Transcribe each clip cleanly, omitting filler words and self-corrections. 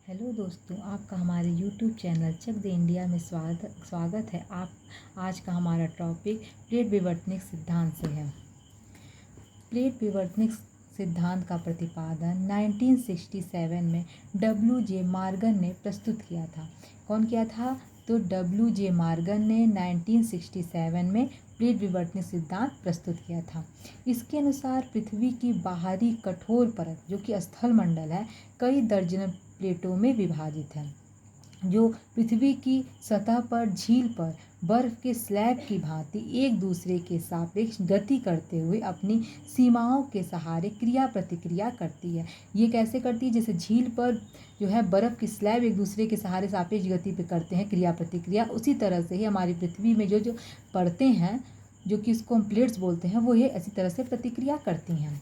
Hello दोस्तों, आपका हमारे यूट्यूब चैनल चक दे इंडिया में स्वागत है। आज का हमारा टॉपिक प्लेट विवर्तनिक सिद्धांत से है। प्लेट विवर्तनिक सिद्धांत का प्रतिपादन 1967 में W.J. मॉर्गन ने प्रस्तुत किया था। कौन किया था? तो W.J. मॉर्गन ने 1967 में प्लेट विवर्तनिक सिद्धांत प्रस्तुत किया था। इसके अनुसार पृथ्वी की बाहरी कठोर परत, जो कि स्थल मंडल है, कई दर्जन प्लेटों में विभाजित है, जो पृथ्वी की सतह पर झील पर बर्फ के स्लैब की भांति एक दूसरे के सापेक्ष गति करते हुए अपनी सीमाओं के सहारे क्रिया प्रतिक्रिया करती है। ये कैसे करती है? जैसे झील पर जो है बर्फ़ की स्लैब एक दूसरे के सहारे सापेक्ष गति पे करते हैं क्रिया प्रतिक्रिया, उसी तरह से ही हमारी पृथ्वी में जो जो परतें हैं, जो कि इसको हम प्लेट्स बोलते हैं, वो ये इसी तरह से प्रतिक्रिया करती हैं।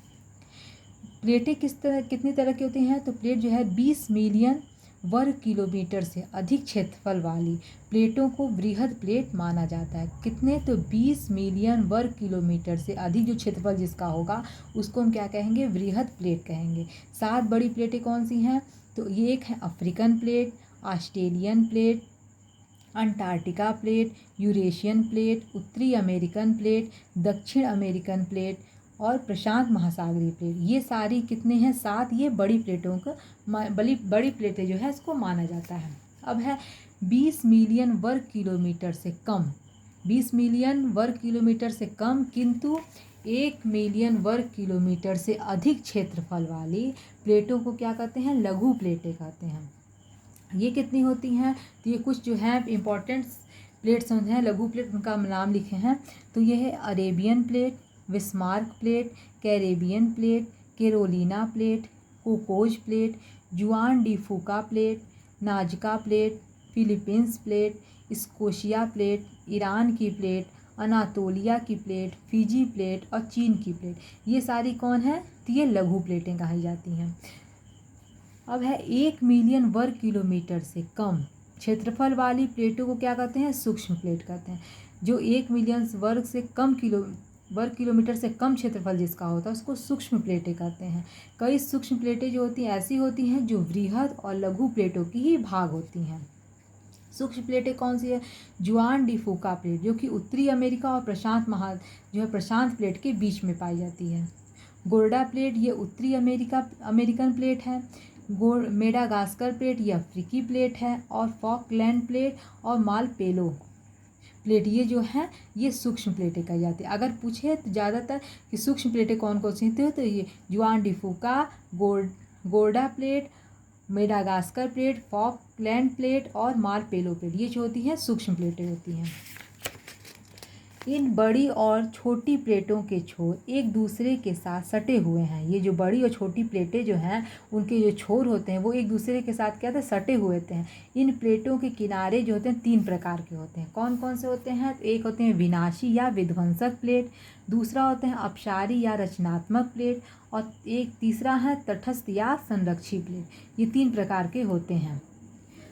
प्लेटें कितनी तरह की होती हैं? तो प्लेट जो है 20 मिलियन वर्ग किलोमीटर से अधिक क्षेत्रफल वाली प्लेटों को वृहद प्लेट माना जाता है। कितने? तो 20 मिलियन वर्ग किलोमीटर से अधिक जो क्षेत्रफल जिसका होगा उसको हम क्या कहेंगे? वृहद प्लेट कहेंगे। 7 बड़ी प्लेटें कौन सी हैं? तो ये एक है African plate, Australian plate, Antarctica plate, Eurasian plate, उत्तरी अमेरिकन प्लेट, दक्षिण अमेरिकन प्लेट और प्रशांत महासागरीय प्लेट। ये सारी कितने हैं? 7। ये बड़ी प्लेटों को बड़ी प्लेटें जो है इसको माना जाता है। अब है 20 मिलियन वर्ग किलोमीटर से कम, 20 मिलियन वर्ग किलोमीटर से कम किंतु 1 मिलियन वर्ग किलोमीटर से अधिक क्षेत्रफल वाली प्लेटों को क्या कहते हैं? लघु प्लेटें कहते हैं। ये कितनी होती हैं? तो ये कुछ जो है इम्पॉर्टेंट प्लेट्स हैं, लघु प्लेट, उनका नाम लिखे हैं। तो ये है Arabian plate, Bismarck plate, Caribbean plate, Carolina plate, Cocos plate, Juan de Fuca plate, Nazca plate, Philippines plate, Scotia plate, Iran की प्लेट, अनातोलिया की प्लेट, फिजी प्लेट और चीन की प्लेट। ये सारी कौन है? तो ये लघु प्लेटें कही जाती हैं। अब है 1 मिलियन वर्ग किलोमीटर से कम क्षेत्रफल वाली प्लेटों को क्या कहते हैं? सूक्ष्म प्लेट कहते हैं। जो 1 मिलियन वर्ग किलोमीटर से कम क्षेत्रफल जिसका होता है उसको सूक्ष्म प्लेटें कहते हैं। कई सूक्ष्म प्लेटें जो होती हैं ऐसी होती हैं जो वृहद और लघु प्लेटों की ही भाग होती हैं। सूक्ष्म प्लेटें कौन सी है? जुआन डी फूका प्लेट, जो कि उत्तरी अमेरिका और प्रशांत प्लेट के बीच में पाई जाती है। गोल्डा प्लेट, ये उत्तरी अमेरिकन प्लेट है। मेडागास्कर प्लेट, ये अफ्रीकी प्लेट है। और फॉकलैंड प्लेट और मालपेलो प्लेट, ये जो है ये सूक्ष्म प्लेटें कही जाती है। अगर पूछे तो ज़्यादातर कि सूक्ष्म प्लेटें कौन कौन सी होती है, तो ये Juan de Fuca, Gorda plate, Madagascar plate, Falkland plate और मालपेलो प्लेट, ये जो होती हैं सूक्ष्म प्लेटें होती हैं। इन बड़ी और छोटी प्लेटों के छोर एक दूसरे के साथ सटे हुए हैं। ये जो बड़ी और छोटी प्लेटें जो हैं उनके जो छोर होते हैं वो एक दूसरे के साथ क्या होते हैं? सटे हुए होते हैं। इन प्लेटों के किनारे जो होते हैं 3 प्रकार के होते हैं। कौन कौन से होते हैं? तो एक होते हैं विनाशी या विध्वंसक प्लेट, दूसरा होते हैं अपसारी या रचनात्मक प्लेट और एक तीसरा है तटस्थ या संरक्षी प्लेट। ये 3 प्रकार के होते हैं।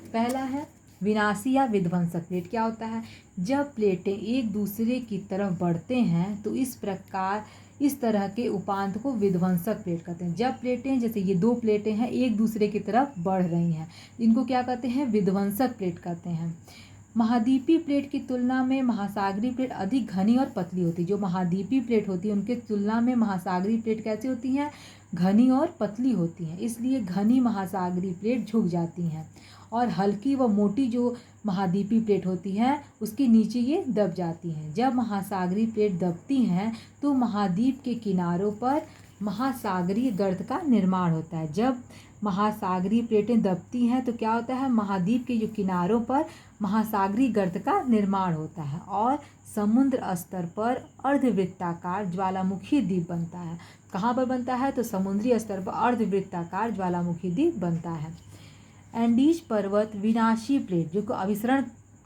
पहला है विनाशी या विध्वंसक प्लेट। क्या होता है? जब प्लेटें एक दूसरे की तरफ बढ़ते हैं तो इस तरह के उपांत को विध्वंसक प्लेट कहते हैं। जब प्लेटें, जैसे ये 2 प्लेटें हैं, एक दूसरे की तरफ बढ़ रही हैं, इनको क्या कहते हैं? विध्वंसक प्लेट कहते हैं। महाद्वीपीय प्लेट की तुलना में महासागरीय प्लेट अधिक घनी और पतली होती है। जो महाद्वीपीय प्लेट होती है उनके तुलना में महासागरीय प्लेट कैसी होती हैं? घनी और पतली होती हैं। इसलिए घनी महासागरीय प्लेट झुक जाती हैं और हल्की व मोटी जो महाद्वीपीय प्लेट होती है उसके नीचे ये दब जाती हैं। जब महासागरीय प्लेट दबती हैं तो महाद्वीप के किनारों पर महासागरीय गर्त का निर्माण होता है। जब महासागरीय प्लेटें दबती हैं तो क्या होता है? महाद्वीप के जो किनारों पर महासागरीय गर्त का निर्माण होता है और समुद्र स्तर पर अर्धवृत्ताकार ज्वालामुखी द्वीप बनता है। कहाँ पर बनता है? तो समुद्री स्तर पर अर्धवृत्ताकार ज्वालामुखी द्वीप बनता है। एंडीज पर्वत विनाशी प्लेट, जो कि अभिसरण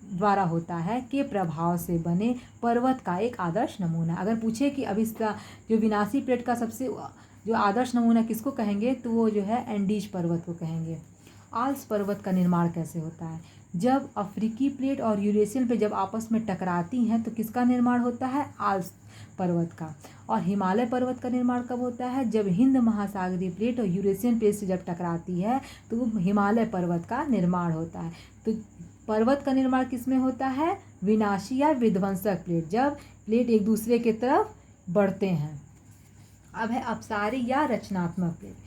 द्वारा होता है, के प्रभाव से बने पर्वत का एक आदर्श नमूना। अगर पूछे कि अब इसका जो विनाशी प्लेट का सबसे जो आदर्श नमूना किसको कहेंगे, तो वो जो है एंडीज पर्वत को कहेंगे। आल्प्स पर्वत का निर्माण कैसे होता है? जब अफ्रीकी प्लेट और यूरेशियन प्लेट जब आपस में टकराती हैं तो किसका निर्माण होता है? आल्प्स पर्वत का। और हिमालय पर्वत का निर्माण कब होता है? जब हिंद महासागरीय प्लेट और यूरेशियन प्लेट से जब टकराती है तो हिमालय पर्वत का निर्माण होता है। तो पर्वत का निर्माण किस में होता है? विनाशी या विध्वंसक प्लेट, जब प्लेट एक दूसरे की तरफ बढ़ते हैं। अब है अपसारी या रचनात्मक प्लेट।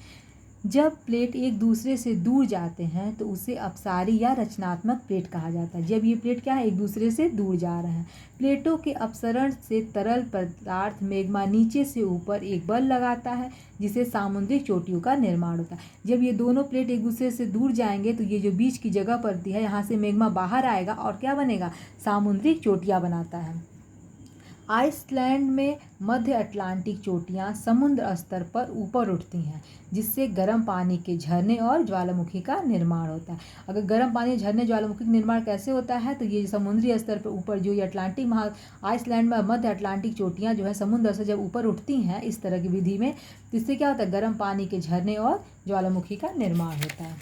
जब प्लेट एक दूसरे से दूर जाते हैं तो उसे अपसारी या रचनात्मक प्लेट कहा जाता है। जब ये प्लेट क्या है? एक दूसरे से दूर जा रहे हैं। प्लेटों के अपसरण से तरल पदार्थ मैग्मा नीचे से ऊपर एक बल लगाता है जिससे सामुद्रिक चोटियों का निर्माण होता है। जब ये दोनों प्लेट एक दूसरे से दूर जाएंगे तो ये जो बीच की जगह पड़ती है यहाँ से मैग्मा बाहर आएगा और क्या बनेगा? सामुद्रिक चोटियाँ बनाता है। आइसलैंड में मध्य अटलांटिक चोटियाँ समुद्र स्तर पर ऊपर उठती हैं जिससे गर्म पानी के झरने और ज्वालामुखी का निर्माण होता है। अगर गर्म पानी झरने ज्वालामुखी का निर्माण कैसे होता है? तो ये समुद्री स्तर पर ऊपर जो ये आइसलैंड में मध्य अटलांटिक चोटियाँ जो है समुद्र से जब ऊपर उठती हैं इस तरह की विधि में, तो इससे क्या होता है? गर्म पानी के झरने और ज्वालामुखी का निर्माण होता है।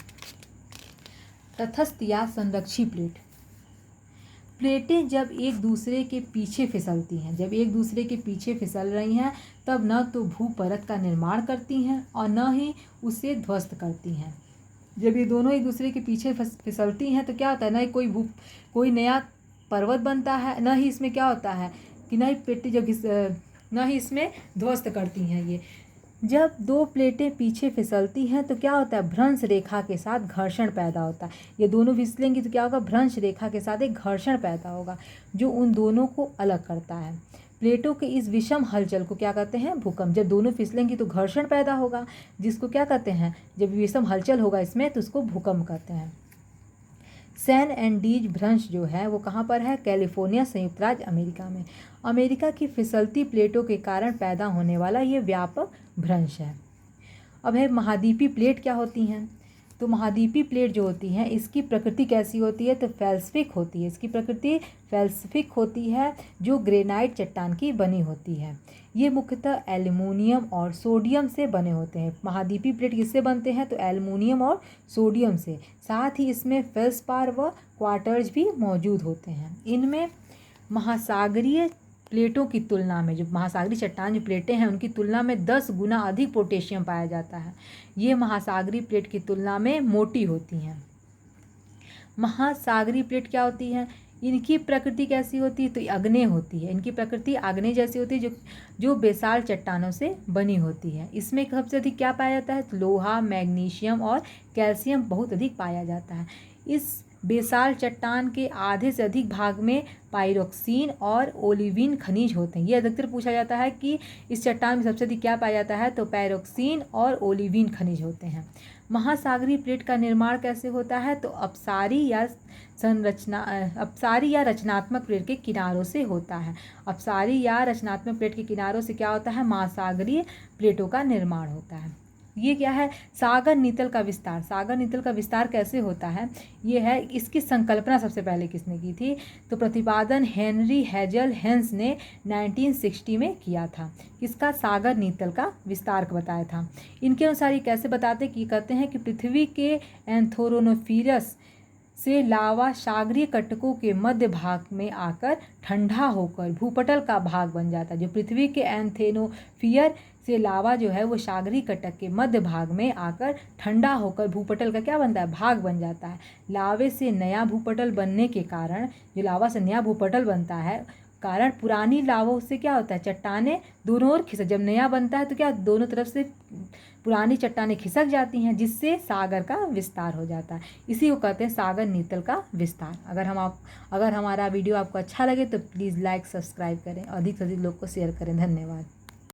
तटस्थ या संरक्षी प्लेट। प्लेटें जब एक दूसरे के पीछे फिसलती हैं, जब एक दूसरे के पीछे फिसल रही हैं तब न तो भूपरत का निर्माण करती हैं और न ही उसे ध्वस्त करती हैं। जब ये दोनों एक दूसरे के पीछे फिसलती हैं तो क्या होता है? न ही कोई नया पर्वत बनता है, न ही इसमें क्या होता है कि न ही प्लेटें न ही इसमें ध्वस्त करती हैं। ये जब दो प्लेटें पीछे फिसलती हैं तो क्या होता है? भ्रंश रेखा के साथ घर्षण पैदा होता है। ये दोनों फिसलेंगी तो क्या होगा? भ्रंश रेखा के साथ एक घर्षण पैदा होगा जो उन दोनों को अलग करता है। प्लेटों के इस विषम हलचल को क्या कहते हैं? भूकंप। जब दोनों फिसलेंगी तो घर्षण पैदा होगा जिसको क्या कहते हैं? जब विषम हलचल होगा इसमें तो उसको भूकंप कहते हैं। सैन एंडीज भ्रंश जो है वो कहाँ पर है? कैलिफोर्निया, संयुक्त राज्य अमेरिका में। अमेरिका की फिसलती प्लेटों के कारण पैदा होने वाला ये व्यापक भ्रंश है। अब है महाद्वीपीय प्लेट क्या होती हैं? तो महाद्वीपीय प्लेट जो होती हैं इसकी प्रकृति कैसी होती है? तो फेल्सिफिक होती है। इसकी प्रकृति फेल्सिफिक होती है जो ग्रेनाइट चट्टान की बनी होती है। ये मुख्यतः एल्युमिनियम और सोडियम से बने होते हैं। महाद्वीपीय प्लेट किससे बनते हैं? तो एल्युमिनियम और सोडियम से। साथ ही इसमें फेल्सपार व क्वार्टर्स भी मौजूद होते हैं। इनमें महासागरीय प्लेटों की तुलना में, जो महासागरीय चट्टान जो प्लेटें हैं उनकी तुलना में 10 गुना अधिक पोटेशियम पाया जाता है। ये महासागरीय प्लेट की तुलना में मोटी होती हैं। महासागरीय प्लेट क्या होती है? इनकी प्रकृति कैसी होती है? तो आग्नेय होती है। इनकी प्रकृति आग्नेय जैसी होती है जो बेसाल्ट चट्टानों से बनी होती है। इसमें सबसे अधिक क्या पाया जाता है? तो लोहा, मैग्नीशियम और कैल्शियम बहुत अधिक पाया जाता है। इस बेसाल्ट चट्टान के आधे से अधिक भाग में पाइरोक्सीन और ओलिविन खनिज होते हैं। ये अधिकतर पूछा जाता है कि इस चट्टान में सबसे अधिक क्या पाया जाता है? तो पाइरोक्सीन और ओलिविन खनिज होते हैं। महासागरीय प्लेट का निर्माण कैसे होता है? तो अपसारी या रचनात्मक प्लेट के किनारों से होता है। अपसारी या रचनात्मक प्लेट के किनारों से क्या होता है? महासागरीय प्लेटों का निर्माण होता है। ये क्या है? सागर नीतल का विस्तार। सागर नीतल का विस्तार कैसे होता है? ये है, इसकी संकल्पना सबसे पहले किसने की थी? तो प्रतिपादन हेनरी हेजल हेंस ने 1960 में किया था। किसका? सागर नीतल का विस्तार बताया था। इनके अनुसार ये कैसे बताते कि कहते हैं कि पृथ्वी के एंथ्रोनोफिरस से लावा सागरीय कटकों के मध्य भाग में आकर ठंडा होकर भूपटल का भाग बन जाता है। जो पृथ्वी के एंथेनोफियर से लावा जो है वो सागरीय कटक के मध्य भाग में आकर ठंडा होकर भूपटल का क्या बनता है? भाग बन जाता है। लावे से नया भूपटल बनने के कारण, जो लावा से नया भूपटल बनता है कारण पुरानी लावों से क्या होता है? चट्टानें दोनों ओर खिसक, जब नया बनता है तो क्या दोनों तरफ से पुरानी चट्टानें खिसक जाती हैं जिससे सागर का विस्तार हो जाता है। इसी को कहते हैं सागर नीतल का विस्तार। अगर हमारा वीडियो आपको अच्छा लगे तो प्लीज़ लाइक सब्सक्राइब करें, अधिक से अधिक लोग को शेयर करें। धन्यवाद।